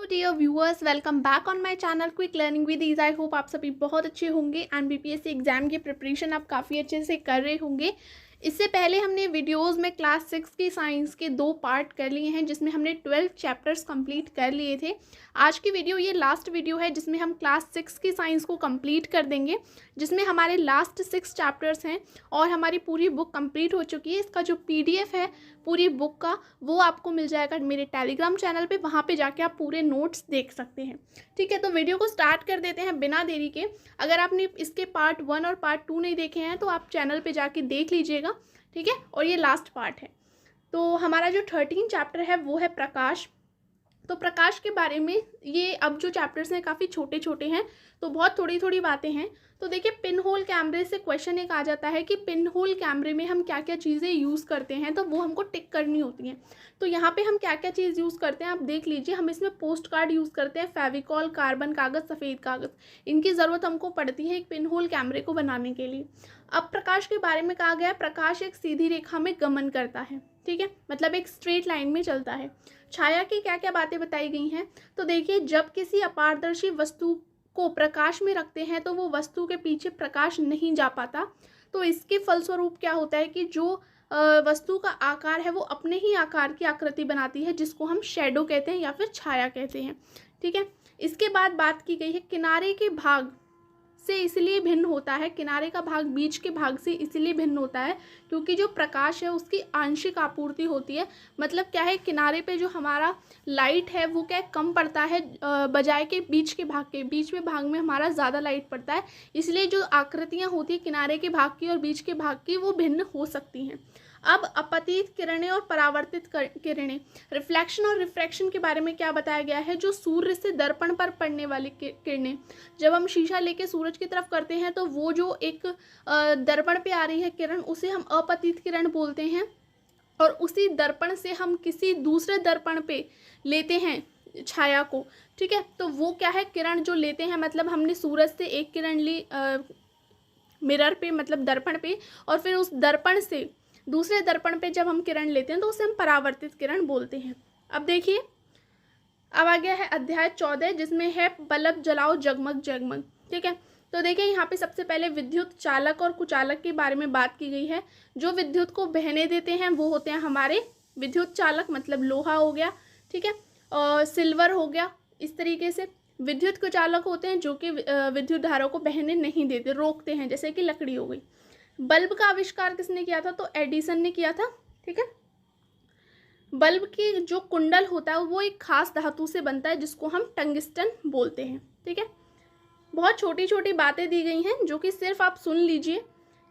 Dear viewers, welcome back on my channel quick learning with ease. I hope आप सभी बहुत अच्छे होंगे एंड बीपीएससी एग्जाम की प्रिपरेशन आप काफ़ी अच्छे से कर रहे होंगे। इससे पहले हमने वीडियोस में क्लास 6 की साइंस के 2 पार्ट कर लिए हैं जिसमें हमने 12 चैप्टर्स कंप्लीट कर लिए थे। आज की वीडियो ये लास्ट वीडियो है जिसमें हम क्लास 6 की साइंस को कंप्लीट कर देंगे, जिसमें हमारे लास्ट 6 चैप्टर्स हैं और हमारी पूरी बुक कंप्लीट हो चुकी है। इसका जो पीडीएफ है पूरी बुक का वो आपको मिल जाएगा मेरे टेलीग्राम चैनल पे, वहाँ पे जाके आप पूरे नोट्स देख सकते हैं। ठीक है, तो वीडियो को स्टार्ट कर देते हैं बिना देरी के। अगर आपने इसके पार्ट 1 और पार्ट 2 नहीं देखे हैं तो आप चैनल पे जाके देख लीजिएगा। ठीक है, और ये लास्ट पार्ट है। तो हमारा जो 13 चैप्टर है वो है प्रकाश। तो प्रकाश के बारे में ये अब जो चैप्टर्स हैं काफ़ी छोटे छोटे हैं, तो बहुत थोड़ी थोड़ी बातें हैं। तो देखिए, पिन होल कैमरे से क्वेश्चन एक आ जाता है कि पिन होल कैमरे में हम क्या क्या चीज़ें यूज़ करते हैं, तो वो हमको टिक करनी होती हैं। तो यहाँ पे हम क्या क्या चीज़ यूज़ करते हैं आप देख लीजिए। हम इसमें पोस्ट कार्ड यूज़ करते हैं, फेविकॉल, कार्बन कागज़, सफ़ेद कागज़, इनकी ज़रूरत हमको पड़ती है एक पिन होल कैमरे को बनाने के लिए। अब प्रकाश के बारे में कहा गया है, प्रकाश एक सीधी रेखा में गमन करता है। ठीक है, मतलब एक स्ट्रेट लाइन में चलता है। छाया की क्या क्या बातें बताई गई हैं, तो देखिए, जब किसी अपारदर्शी वस्तु को प्रकाश में रखते हैं तो वो वस्तु के पीछे प्रकाश नहीं जा पाता। तो इसके फलस्वरूप क्या होता है कि जो वस्तु का आकार है वो अपने ही आकार की आकृति बनाती है, जिसको हम शैडो कहते हैं या फिर छाया कहते हैं। ठीक है, इसके बाद बात की गई है किनारे के भाग से इसलिए भिन्न होता है, किनारे का भाग बीच के भाग से इसलिए भिन्न होता है क्योंकि जो प्रकाश है उसकी आंशिक आपूर्ति होती है। मतलब क्या है, किनारे पे जो हमारा लाइट है वो क्या कम पड़ता है बजाय के बीच के भाग के। बीच में भाग में हमारा ज़्यादा लाइट पड़ता है, इसलिए जो आकृतियाँ होती है किनारे के भाग की और बीच के भाग की वो भिन्न हो सकती हैं। अब अपतित किरणें और परावर्तित किरणें, रिफ्लेक्शन और रिफ्रैक्शन के बारे में क्या बताया गया है। जो सूर्य से दर्पण पर पड़ने वाली किरणें, जब हम शीशा लेके सूरज की तरफ करते हैं तो वो जो एक दर्पण पे आ रही है किरण, उसे हम अपतित किरण बोलते हैं। और उसी दर्पण से हम किसी दूसरे दर्पण पे लेते हैं छाया को। ठीक है, तो वो क्या है, किरण जो लेते हैं, मतलब हमने सूरज से एक किरण ली मिरर पे, मतलब दर्पण पे, और फिर उस दर्पण से दूसरे दर्पण पे जब हम किरण लेते हैं तो उसे हम परावर्तित किरण बोलते हैं। अब देखिए, अब आ गया है अध्याय 14 जिसमें है बल्ब जलाओ जगमग जगमग। ठीक है, तो देखिए यहाँ पे सबसे पहले विद्युत चालक और कुचालक के बारे में बात की गई है। जो विद्युत को बहने देते हैं वो होते हैं हमारे विद्युत चालक, मतलब लोहा हो गया। ठीक है, और सिल्वर हो गया। इस तरीके से विद्युत कुचालक होते हैं जो कि विद्युत धारा को बहने नहीं देते, रोकते हैं, जैसे कि लकड़ी हो गई। बल्ब का आविष्कार किसने किया था, तो एडिसन ने किया था। ठीक है, बल्ब की जो कुंडल होता है वो एक खास धातु से बनता है जिसको हम टंगस्टन बोलते हैं। ठीक है, बहुत छोटी छोटी बातें दी गई हैं जो कि सिर्फ आप सुन लीजिए,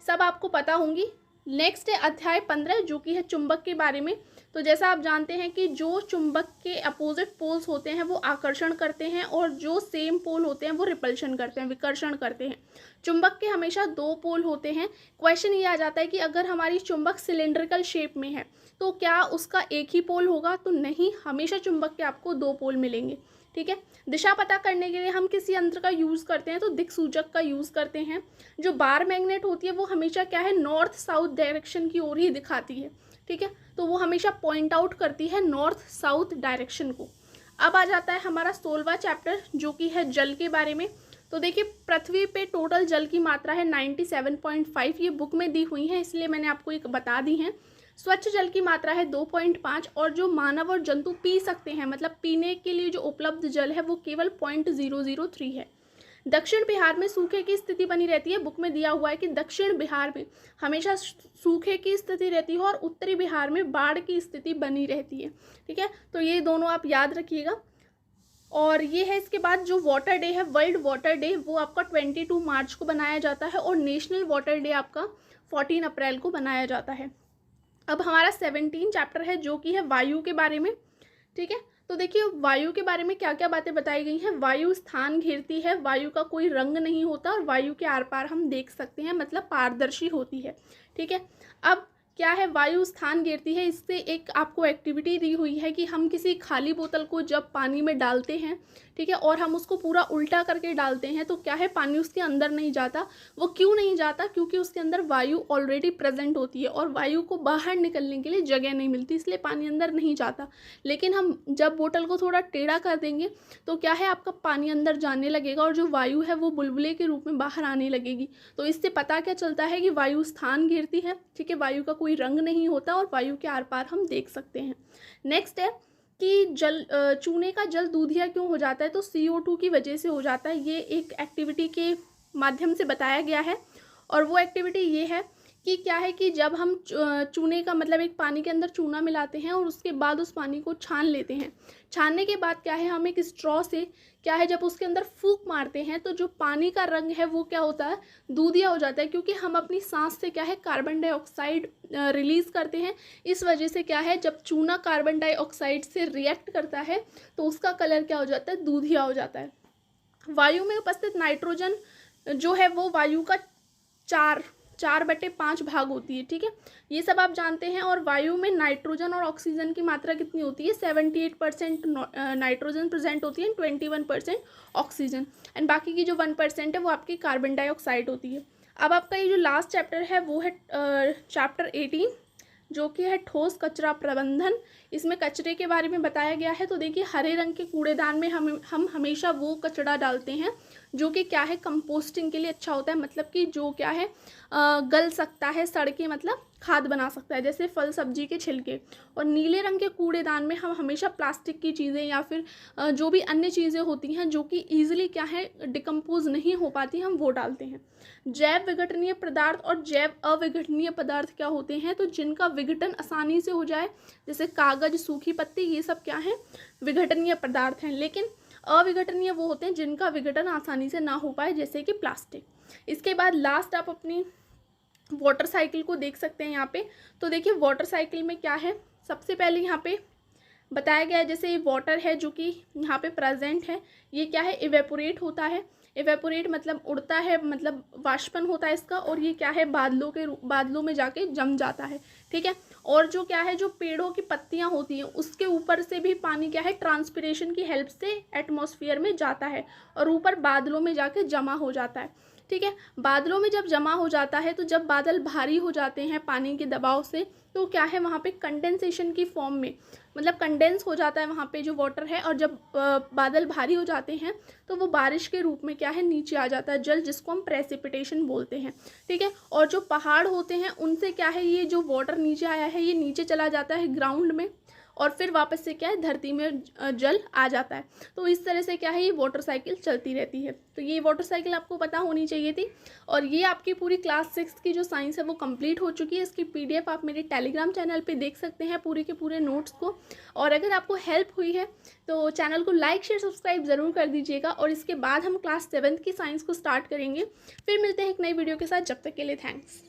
सब आपको पता होंगी। नेक्स्ट है अध्याय 15 जो कि है चुंबक के बारे में। तो जैसा आप जानते हैं कि जो चुंबक के अपोजिट पोल्स होते हैं वो आकर्षण करते हैं और जो सेम पोल होते हैं वो रिपल्शन करते हैं, विकर्षण करते हैं। चुंबक के हमेशा 2 पोल होते हैं। क्वेश्चन ये आ जाता है कि अगर हमारी चुंबक सिलेंड्रिकल शेप में है तो क्या उसका एक ही पोल होगा, तो नहीं, हमेशा चुंबक के आपको 2 पोल मिलेंगे। ठीक है, दिशा पता करने के लिए हम किसी यंत्र का यूज़ करते हैं तो दिक्सूचक का यूज़ करते हैं। जो बार मैग्नेट होती है वो हमेशा क्या है, नॉर्थ साउथ डायरेक्शन की ओर ही दिखाती है। ठीक है, तो वो हमेशा पॉइंट आउट करती है नॉर्थ साउथ डायरेक्शन को। अब आ जाता है हमारा 16वां चैप्टर जो कि है जल के बारे में। तो देखिए, पृथ्वी पे टोटल जल की मात्रा है 97.5, ये बुक में दी हुई है इसलिए मैंने आपको एक बता दी है। स्वच्छ जल की मात्रा है 2.5 और जो मानव और जंतु पी सकते हैं, मतलब पीने के लिए जो उपलब्ध जल है वो केवल 0.003 है। दक्षिण बिहार में सूखे की स्थिति बनी रहती है। बुक में दिया हुआ है कि दक्षिण बिहार में हमेशा सूखे की स्थिति रहती है और उत्तरी बिहार में बाढ़ की स्थिति बनी रहती है। ठीक है, तो ये दोनों आप याद रखिएगा। और ये है इसके बाद जो वाटर डे है, वर्ल्ड वाटर डे, वो आपका 22 मार्च को बनाया जाता है और नेशनल वाटर डे आपका 14 अप्रैल को बनाया जाता है। अब हमारा 17 चैप्टर है जो कि है वायु के बारे में। ठीक है, तो देखिए वायु के बारे में क्या क्या बातें बताई गई हैं। वायु स्थान घेरती है, वायु का कोई रंग नहीं होता और वायु के आर पार हम देख सकते हैं, मतलब पारदर्शी होती है। ठीक है, अब क्या है, वायु स्थान घेरती है। इससे एक आपको एक्टिविटी दी हुई है कि हम किसी खाली बोतल को जब पानी में डालते हैं, ठीक है, और हम उसको पूरा उल्टा करके डालते हैं, तो क्या है, पानी उसके अंदर नहीं जाता। वो क्यों नहीं जाता? क्योंकि उसके अंदर वायु ऑलरेडी प्रेजेंट होती है और वायु को बाहर निकलने के लिए जगह नहीं मिलती, इसलिए पानी अंदर नहीं जाता। लेकिन हम जब बोतल को थोड़ा टेढ़ा कर देंगे तो क्या है, आपका पानी अंदर जाने लगेगा और जो वायु है वो बुलबुले के रूप में बाहर आने लगेगी। तो इससे पता क्या चलता है कि वायु स्थान घेरती है, ठीक है, वायु का कोई रंग नहीं होता और वायु के आर पार हम देख सकते हैं। नेक्स्ट है कि चूने का जल दूधिया क्यों हो जाता है? तो CO2 की वजह से हो जाता है। ये एक एक्टिविटी के माध्यम से बताया गया है और वो एक्टिविटी ये है कि क्या है कि जब हम चूने का मतलब एक पानी के अंदर चूना मिलाते हैं और उसके बाद उस पानी को छान लेते हैं। छानने के बाद क्या है, हम एक स्ट्रॉ से क्या है, जब उसके अंदर फूंक मारते हैं तो जो पानी का रंग है वो क्या होता है, दूधिया हो जाता है। क्योंकि हम अपनी सांस से क्या है, कार्बन डाइऑक्साइड रिलीज़ करते हैं। इस वजह से क्या है, जब चूना कार्बन डाइऑक्साइड से रिएक्ट करता है तो उसका कलर क्या हो जाता है, दूधिया हो जाता है। वायु में उपस्थित नाइट्रोजन जो है वो वायु का 4/5 भाग होती है, ठीक है, ये सब आप जानते हैं। और वायु में नाइट्रोजन और ऑक्सीजन की मात्रा कितनी होती है? 78% नाइट्रोजन प्रेजेंट होती है, 21% ऑक्सीजन, एंड बाकी की जो 1% है वो आपकी कार्बन डाइऑक्साइड होती है। अब आपका ये जो लास्ट चैप्टर है वो है चैप्टर 18, जो कि है ठोस कचरा प्रबंधन। इसमें कचरे के बारे में बताया गया है। तो देखिए, हरे रंग के कूड़ेदान में हम हमेशा वो कचरा डालते हैं जो कि क्या है, कंपोस्टिंग के लिए अच्छा होता है, मतलब कि जो क्या है, गल सकता है, सड़ के मतलब खाद बना सकता है, जैसे फल सब्जी के छिलके। और नीले रंग के कूड़ेदान में हम हमेशा प्लास्टिक की चीज़ें या फिर जो भी अन्य चीज़ें होती हैं जो कि ईजिली क्या है, डिकम्पोज नहीं हो पाती, हम वो डालते हैं। जैव विघटनीय पदार्थ और जैव अविघटनीय पदार्थ क्या होते हैं? तो जिनका विघटन आसानी से हो जाए, जैसे कागज, सूखी पत्ती, ये सब क्या है, विघटनीय पदार्थ हैं। लेकिन अविघटनीय वो होते हैं जिनका विघटन आसानी से ना हो पाए, जैसे कि प्लास्टिक। इसके बाद लास्ट आप अपनी वाटर साइकिल को देख सकते हैं यहाँ पे। तो देखिए, वाटर साइकिल में क्या है, सबसे पहले यहाँ पे बताया गया है, जैसे ये वाटर है जो कि यहाँ पे प्रेजेंट है, ये क्या है, इवेपोरेट होता है। इवेपोरेट मतलब उड़ता है, मतलब वाष्पन होता है इसका, और ये क्या है, बादलों में जाके जम जाता है, ठीक है। और जो क्या है, जो पेड़ों की पत्तियां होती हैं उसके ऊपर से भी पानी क्या है, ट्रांसपिरेशन की हेल्प से एटमॉस्फेयर में जाता है और ऊपर बादलों में जाके जमा हो जाता है, ठीक है। बादलों में जब जमा हो जाता है तो जब बादल भारी हो जाते हैं पानी के दबाव से, तो क्या है, वहाँ पे कंडेंसेशन की फॉर्म में, मतलब कंडेंस हो जाता है वहाँ पे जो वाटर है, और जब बादल भारी हो जाते हैं तो वो बारिश के रूप में क्या है, नीचे आ जाता है जल, जिसको हम प्रेसिपिटेशन बोलते हैं, ठीक है। और जो पहाड़ होते हैं उनसे क्या है, ये जो वाटर नीचे आया है ये नीचे चला जाता है ग्राउंड में, और फिर वापस से क्या है, धरती में जल आ जाता है। तो इस तरह से क्या है, ये वाटर साइकिल चलती रहती है। तो ये वाटर साइकिल आपको पता होनी चाहिए थी। और ये आपकी पूरी क्लास 6 की जो साइंस है वो कंप्लीट हो चुकी है। इसकी PDF आप मेरे टेलीग्राम चैनल पे देख सकते हैं, पूरे के पूरे नोट्स को। और अगर आपको हेल्प हुई है तो चैनल को लाइक, शेयर, सब्सक्राइब ज़रूर कर दीजिएगा। और इसके बाद हम क्लास 7 की साइंस को स्टार्ट करेंगे। फिर मिलते हैं एक नई वीडियो के साथ, जब तक के लिए थैंक्स।